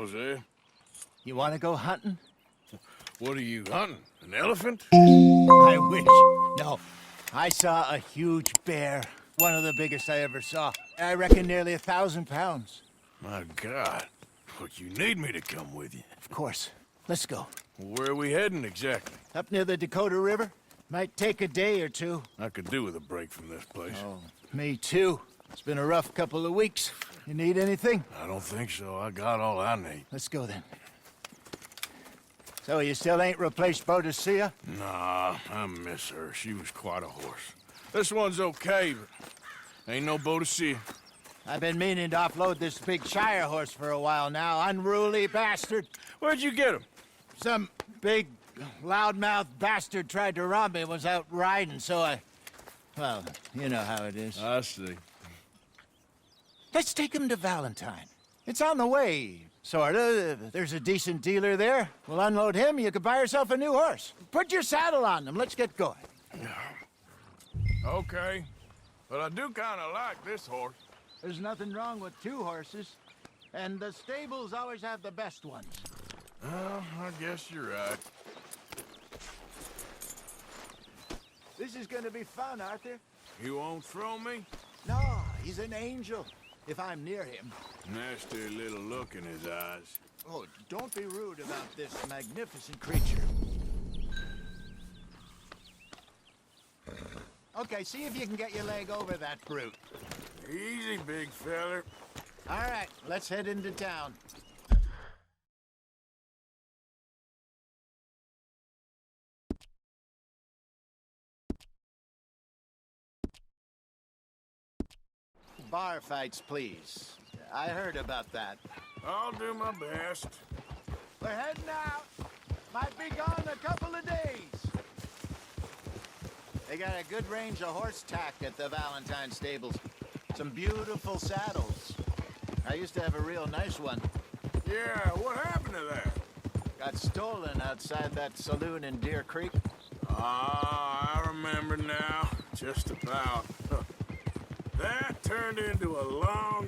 Jose, You want to go hunting? what are you hunting? An elephant? I wish. No. I saw a huge bear. One of the biggest I ever saw. I reckon nearly 1,000 pounds. My God. But you need me to come with you. Of course. Let's go. Where are we heading exactly? Up near the Dakota River. Might take a day or two. I could do with a break from this place. Oh, me too. It's been a rough couple of weeks. You need anything? I don't think so. I got all I need. Let's go then. So you still ain't replaced Boadicea? Nah, I miss her. She was quite a horse. This one's okay, but ain't no Boadicea. I've been meaning to offload this big Shire horse for a while now. Unruly bastard. Where'd you get him? Some big, loudmouth bastard tried to rob me, was out riding, so I... Well, you know how it is. I see. Let's take him to Valentine. It's on the way, sorta. There's a decent dealer there. We'll unload him, you could buy yourself a new horse. Put your saddle on him, let's get going. Okay. But I do kind of like this horse. There's nothing wrong with two horses. And the stables always have the best ones. Well, I guess you're right. This is gonna be fun, Arthur. You won't throw me? No, he's an angel. If I'm near him. Nasty little look in his eyes. Oh, don't be rude about this magnificent creature. Okay, see if you can get your leg over that brute. Easy, big feller. All right, let's head into town. Bar fights, please. I heard about that. I'll do my best. We're heading out. Might be gone a couple of days. They got a good range of horse tack at the Valentine stables. Some beautiful saddles. I used to have a real nice one. Yeah, what happened to that? Got stolen outside that saloon in Deer Creek. Ah, I remember now. Just about. That turned into a long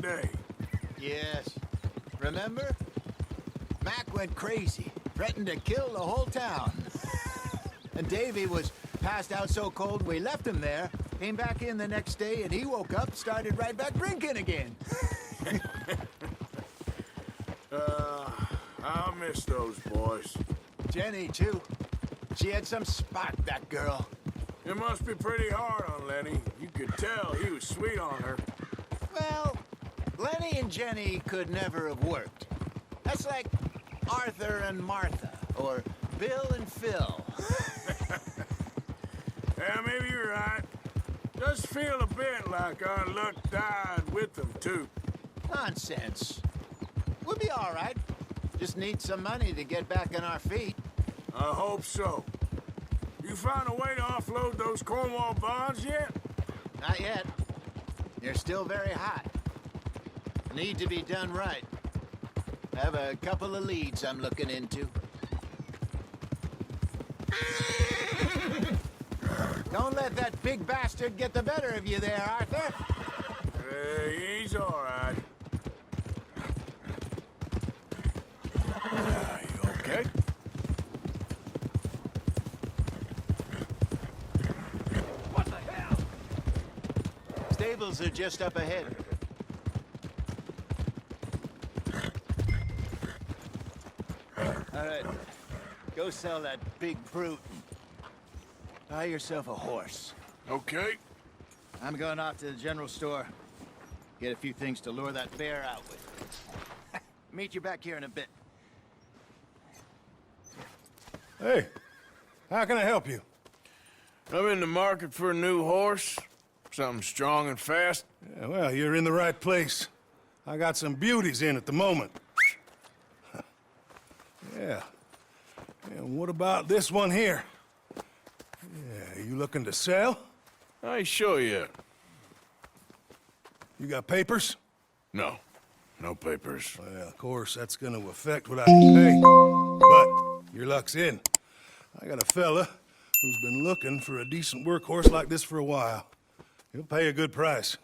day. Yes. Remember? Mac went crazy, threatened to kill the whole town. And Davy was passed out so cold we left him there, came back in the next day, and he woke up, started right back drinking again. I'll miss those boys. Jenny, too. She had some spot, that girl. It must be pretty hard on Lenny. You could tell he was sweet on her. Well, Lenny and Jenny could never have worked. That's like Arthur and Martha, or Bill and Phil. Yeah, maybe you're right. Does feel a bit like our luck died with them, too. Nonsense. We'll be all right. Just need some money to get back on our feet. I hope so. You found a way to offload those Cornwall bonds yet? Not yet. They're still very hot. Need to be done right. I have a couple of leads I'm looking into. Don't let that big bastard get the better of you there, Arthur. He's all right. You okay? What the hell? Stables are just up ahead. All right. Go sell that big brute. Buy yourself a horse. Okay. I'm going off to the general store. Get a few things to lure that bear out with. Meet you back here in a bit. Hey, how can I help you? I'm in the market for a new horse. Something strong and fast. Yeah, well, you're in the right place. I got some beauties in at the moment. Yeah. And what about this one here? Yeah, you looking to sell? I ain't sure yet. You got papers? No. No papers. Well, of course, that's gonna affect what I can pay. But your luck's in. I got a fella who's been looking for a decent workhorse like this for a while. He'll pay a good price.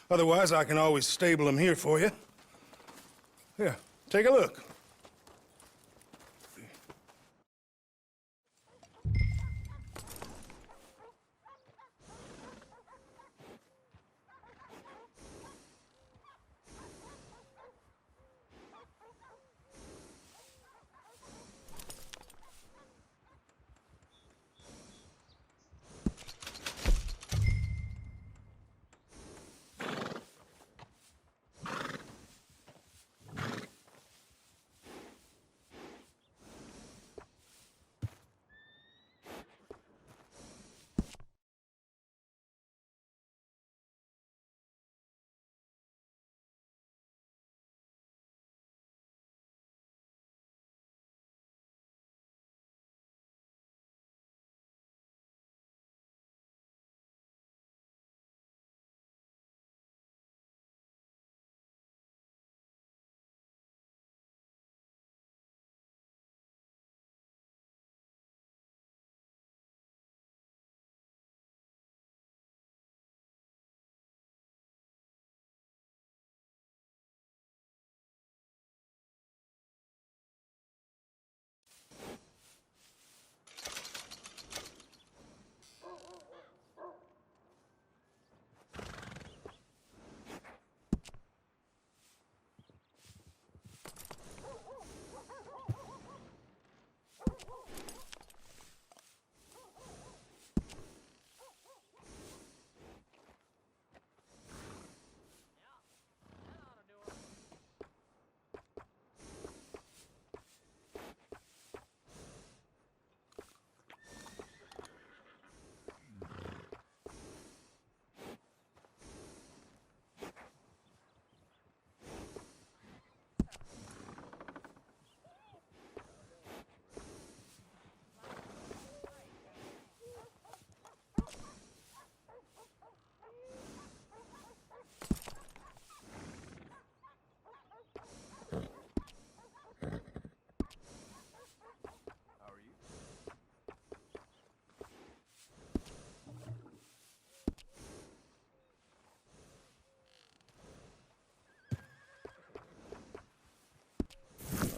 Otherwise, I can always stable them here for you. Here, take a look.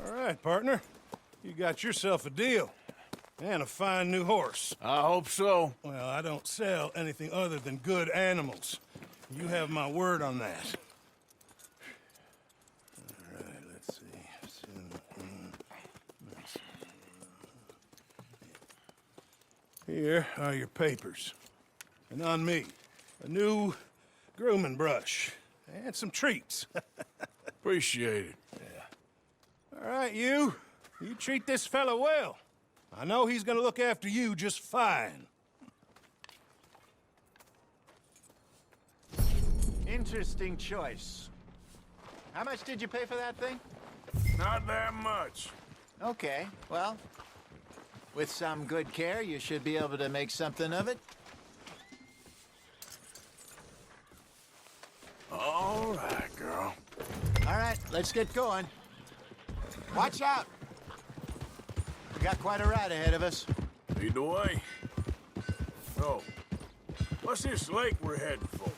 All right, partner. You got yourself a deal. And a fine new horse. I hope so. Well, I don't sell anything other than good animals. You have my word on that. All right, let's see. Here are your papers. And on me, a new grooming brush. And some treats. Appreciate it. All right, you treat this fella well. I know he's gonna look after you just fine. Interesting choice. How much did you pay for that thing? Not that much. Okay, well, with some good care, you should be able to make something of it. All right, girl. All right, let's get going. Watch out! We got quite a ride ahead of us. Lead the way. So, what's this lake we're heading for?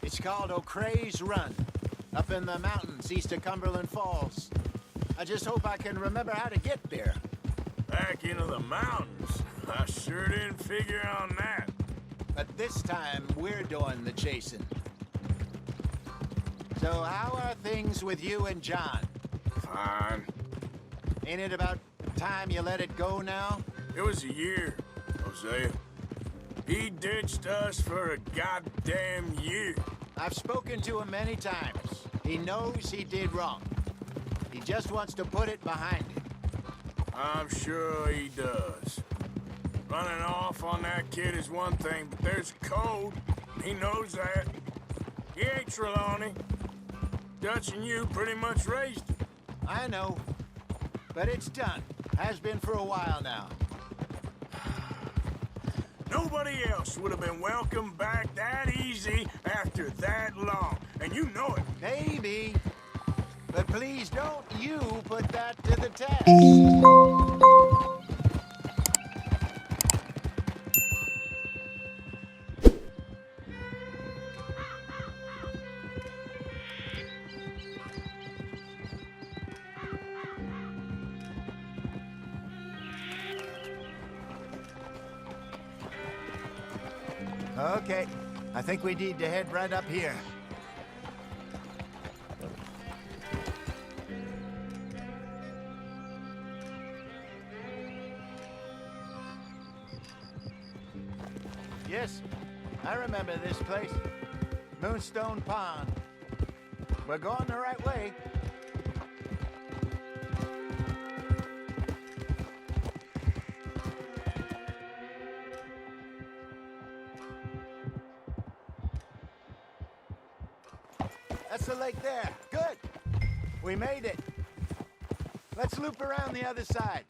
It's called O'Creagh's Run, up in the mountains east of Cumberland Falls. I just hope I can remember how to get there. Back into the mountains? I sure didn't figure on that. But this time, we're doing the chasing. So how are things with you and John? Fine. Ain't it about time you let it go now? It was a year, Hosea. He ditched us for a goddamn year. I've spoken to him many times. He knows he did wrong. He just wants to put it behind him. I'm sure he does. Running off on that kid is one thing, but there's code. He knows that. He ain't Trelawney. Dutch and you pretty much raised him. I know. But it's done. Has been for a while now. Nobody else would have been welcomed back that easy after that long. And you know it. Maybe. But please don't you put that to the test. Okay, I think we need to head right up here. Yes, I remember this place. Moonstone Pond. We're going the right way. That's the lake there. Good. We made it. Let's loop around the other side.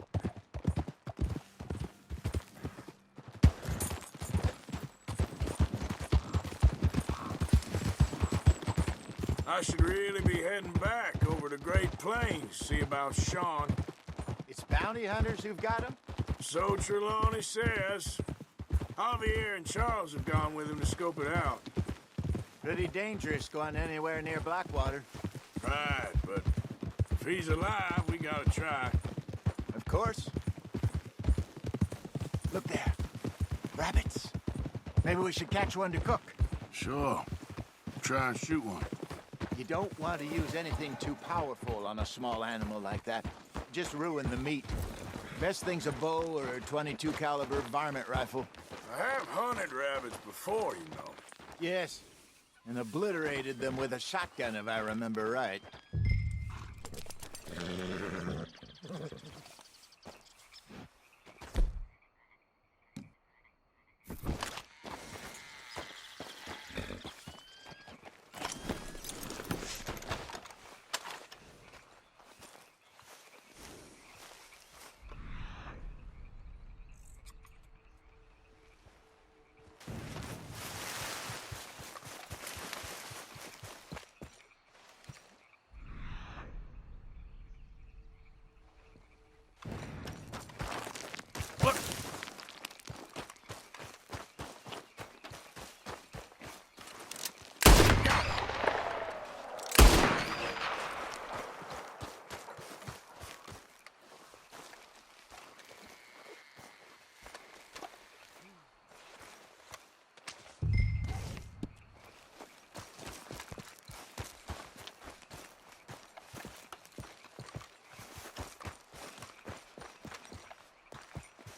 I should really be heading back over the Great Plains, see about Sean. It's bounty hunters who've got him? So Trelawney says. Javier and Charles have gone with him to scope it out. Pretty dangerous going anywhere near Blackwater. Right, but if he's alive, we gotta try. Of course. Look there. Rabbits. Maybe we should catch one to cook. Sure. Try and shoot one. You don't want to use anything too powerful on a small animal like that. Just ruin the meat. Best thing's a bow or a .22 caliber varmint rifle. I have hunted rabbits before, you know. Yes, and obliterated them with a shotgun, if I remember right.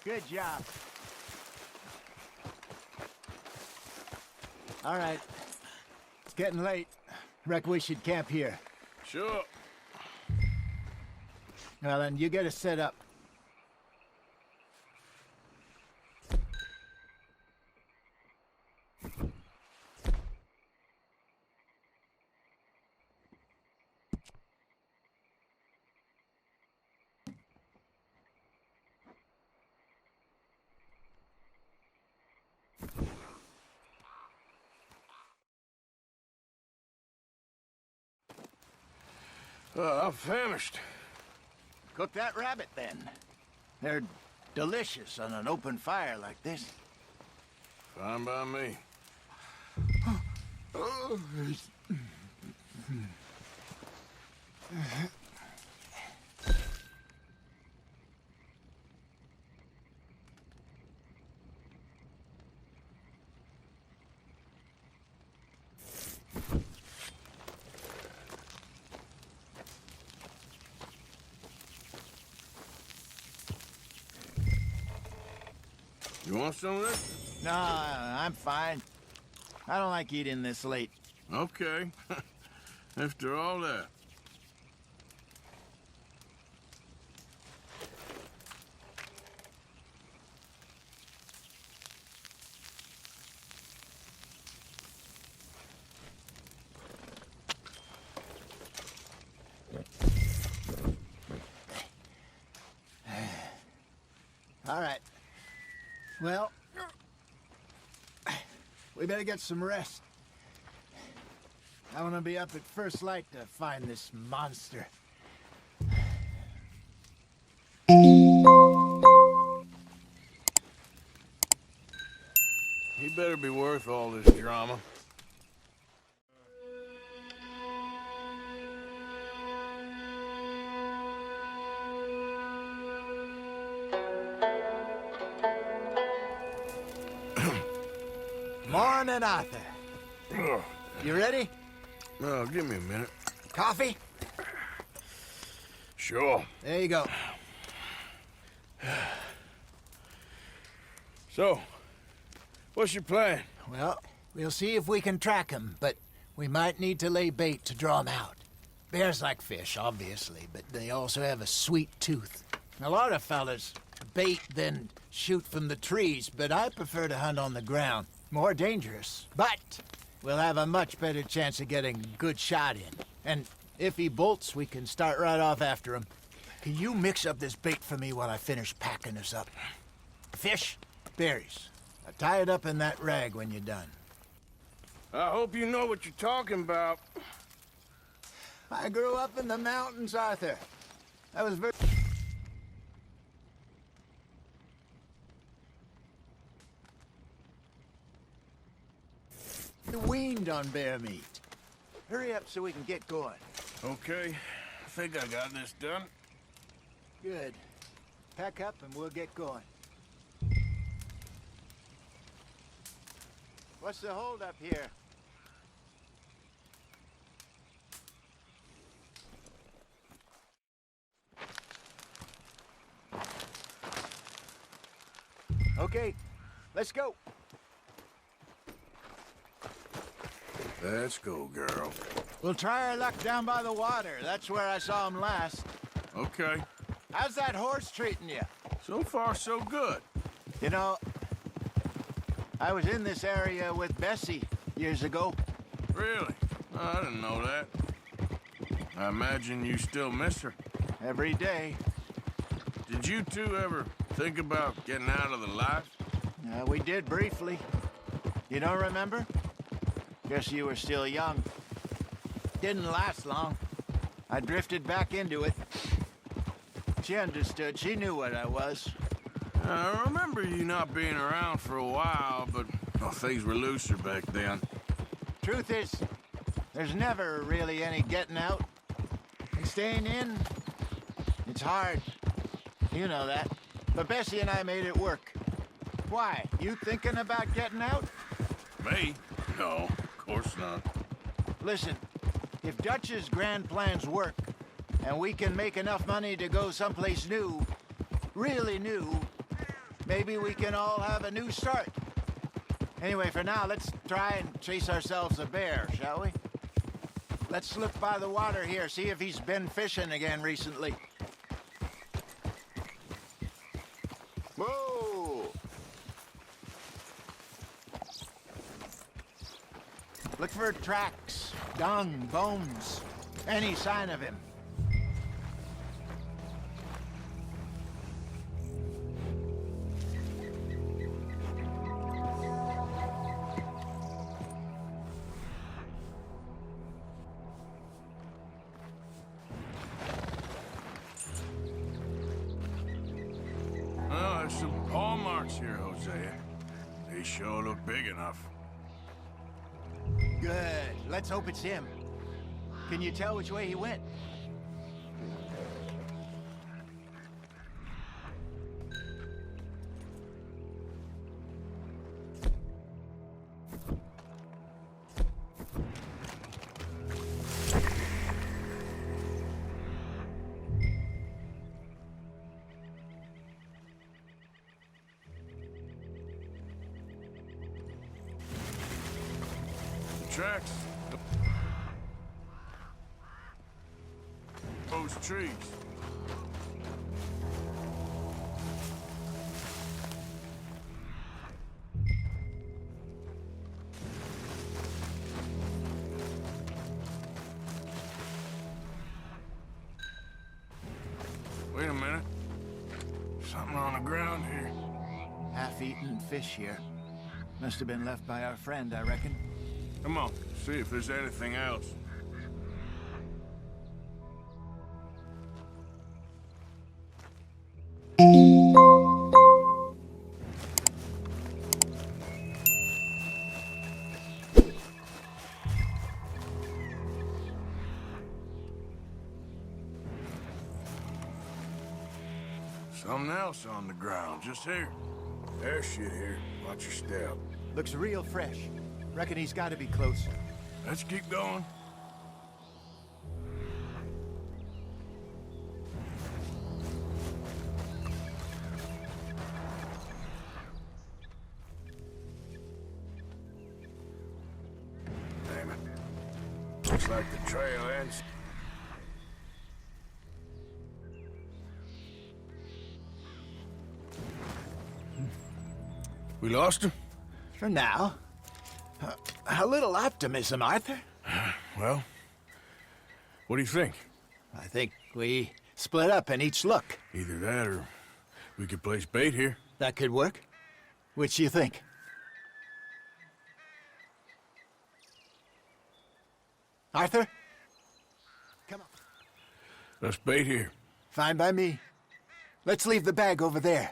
Good job. All right. It's getting late. Reckon we should camp here. Sure. Well, then, you get us set up. I'm famished. Cook that rabbit, then. They're delicious on an open fire like this. Fine by me. You want some of this? No, I'm fine. I don't like eating this late. Okay. After all that. All right. Well, we better get some rest. I want to be up at first light to find this monster. He better be worth all this drama. Morning, Arthur. Ugh. You ready? Oh, give me a minute. Coffee? Sure. There you go. So, what's your plan? Well, we'll see if we can track him, but we might need to lay bait to draw him out. Bears like fish, obviously, but they also have a sweet tooth. A lot of fellas bait, then shoot from the trees, but I prefer to hunt on the ground. More dangerous, but we'll have a much better chance of getting a good shot in. And if he bolts, we can start right off after him. Can you mix up this bait for me while I finish packing this up? Fish, berries. I'll tie it up in that rag when you're done. I hope you know what you're talking about. I grew up in the mountains, Arthur. I was very... weaned on bear meat. Hurry up so we can get going. Okay, I think I got this done. Good. Pack up and we'll get going. What's the holdup here? Okay, let's go. Let's go, girl. We'll try our luck down by the water. That's where I saw him last. Okay. How's that horse treating you? So far, so good. You know, I was in this area with Bessie years ago. Really? Oh, I didn't know that. I imagine you still miss her. Every day. Did you two ever think about getting out of the life? We did briefly. You don't remember? Guess you were still young. Didn't last long. I drifted back into it. She understood. She knew what I was. I remember you not being around for a while, but well, things were looser back then. Truth is, there's never really any getting out. And staying in, it's hard. You know that. But Bessie and I made it work. Why? You thinking about getting out? Me? No, of course not. Listen, if Dutch's grand plans work, and we can make enough money to go someplace new, really new, maybe we can all have a new start. Anyway, for now, let's try and chase ourselves a bear, shall we? Let's look by the water here, see if he's been fishing again recently. Whoa! Look for tracks, dung, bones, any sign of him. Well, there's some paw marks here, Hosea. They sure look big enough. Good. Let's hope it's him. Can you tell which way he went? Tracks. Those trees. Wait a minute. Something on the ground here. Half-eaten fish here. Must have been left by our friend, I reckon. Come on, see if there's anything else. Something else on the ground, just here. There's shit here. Watch your step. Looks real fresh. Reckon he's got to be close. Let's keep going. Damn it. Looks like the trail ends. We lost him? For now. A little optimism, Arthur. Well, what do you think? I think we split up and each look. Either that or we could place bait here. That could work. Which do you think? Arthur? Come on. Let's bait here. Fine by me. Let's leave the bag over there.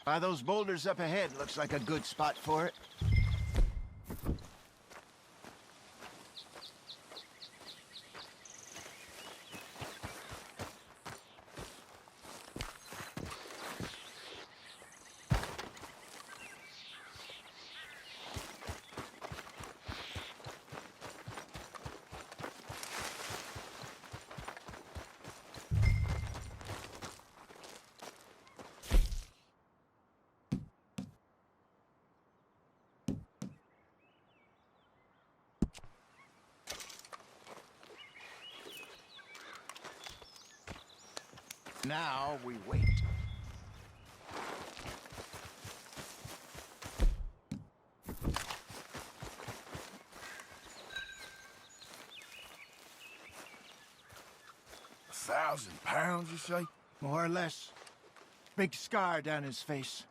By those boulders up ahead, looks like a good spot for it. Now we wait. £1,000, you say? More or less. Big scar down his face.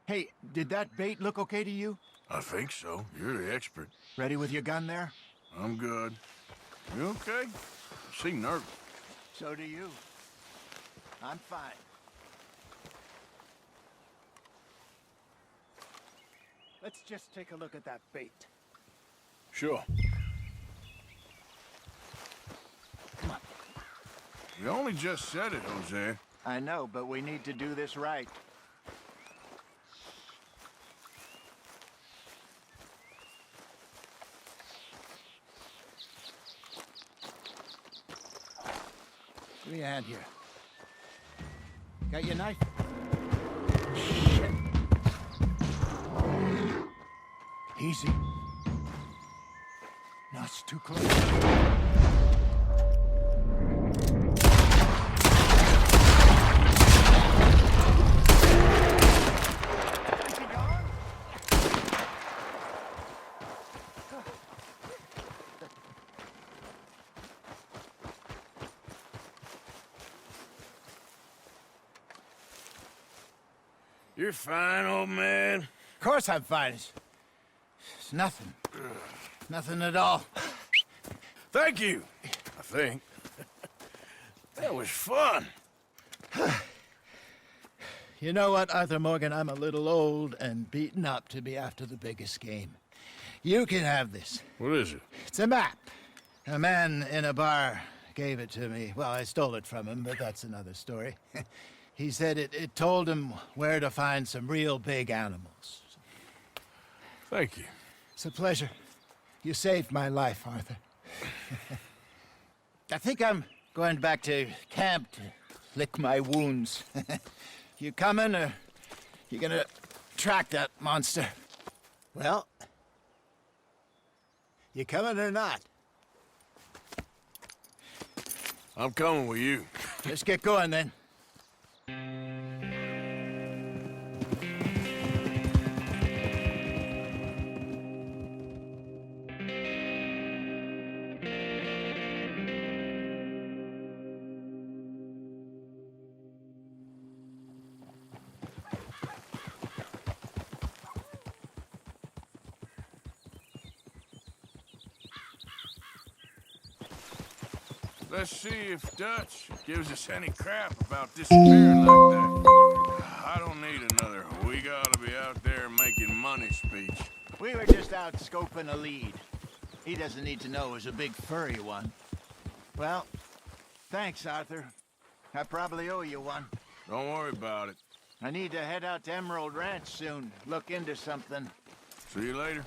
Hey, did that bait look okay to you? I think so. You're the expert. Ready with your gun there? I'm good. You okay? You seem nervous. So do you. I'm fine. Let's just take a look at that bait. Sure. Come on. You only just said it, Jose. I know, but we need to do this right. Give me a hand here. Got your knife? Shit. Easy. No, it's too close. Is he gone? You're fine, old man. Of course I'm fine. It's nothing. Nothing at all. Thank you, I think. That was fun. You know what, Arthur Morgan? I'm a little old and beaten up to be after the biggest game. You can have this. What is it? It's a map. A man in a bar gave it to me. Well, I stole it from him, but that's another story. He said it told him where to find some real big animals. Thank you. It's a pleasure. You saved my life, Arthur. I think I'm going back to camp to lick my wounds. You coming, or you gonna track that monster? Well, you coming or not? I'm coming with you. Let's get going, then. Let's see if Dutch gives us any crap about disappearing like that. I don't need another "we gotta be out there making money" speech. We were just out scoping a lead. He doesn't need to know it was a big furry one. Well, thanks, Arthur. I probably owe you one. Don't worry about it. I need to head out to Emerald Ranch soon. Look into something. See you later.